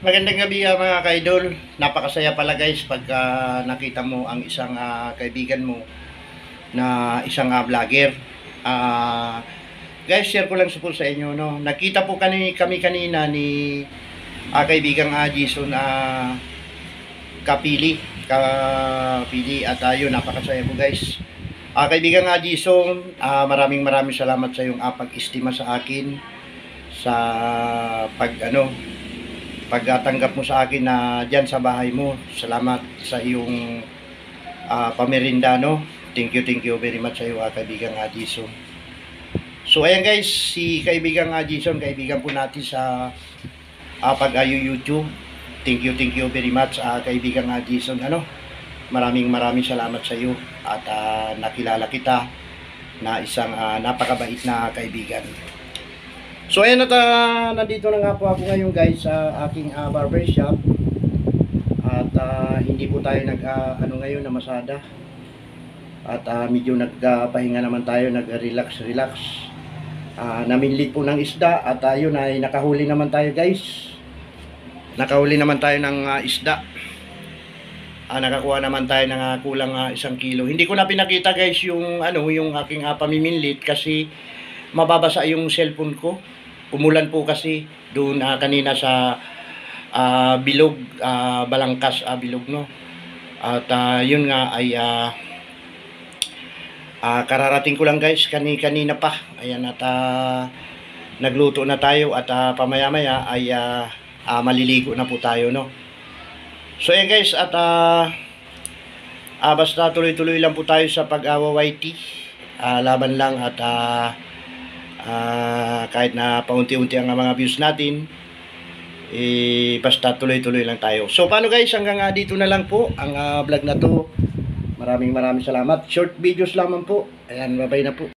Magandang gabi mga ka-idol. Napakasaya pala guys pagka nakita mo ang isang kaibigan mo na isang vlogger. Guys, share ko lang po sa inyo, no. Nakita po kami kanina ni kaibigang Jason Kapili at yun, napakasaya po guys. Kaibigang Jason, maraming salamat sa iyong pag-estima sa akin sa pagtanggap mo sa akin na diyan sa bahay mo. Salamat sa iyong pamerinda, no. Thank you very much sa iyo kaibigang Jason. So ayan guys, si kaibigang Jason, kaibigan po natin sa YouTube. Thank you very much kaibigang Jason, ano. Maraming salamat sa iyo at nakilala kita na isang napakabait na kaibigan. So ayan at nandito na nga po ako ngayon guys sa aking barbershop. At hindi po tayo ngayon na masada. At medyo nagpahinga naman tayo, nag-relax. Naminlit po ng isda at yun ay nakahuli naman tayo guys. Nakahuli naman tayo ng isda. Nakakuha naman tayo ng kulang 1 kilo. Hindi ko na pinakita guys yung yung aking pamiminlit kasi mababasa yung cellphone ko. Umulan po kasi doon kanina sa bilog, Balangkas bilog, no. At yun nga ay kararating ko lang guys kanina pa. Ayan at nagluto na tayo at pamaya-maya ay maliligo na po tayo, no. So ayan guys at basta tuloy-tuloy lang po tayo sa pag-YT. Laban lang at kahit na paunti-unti ang mga views natin, basta tuloy-tuloy lang tayo. So paano guys, hanggang dito na lang po ang vlog na to. Maraming salamat. Short videos lamang po. Ayan, bye-bye na po.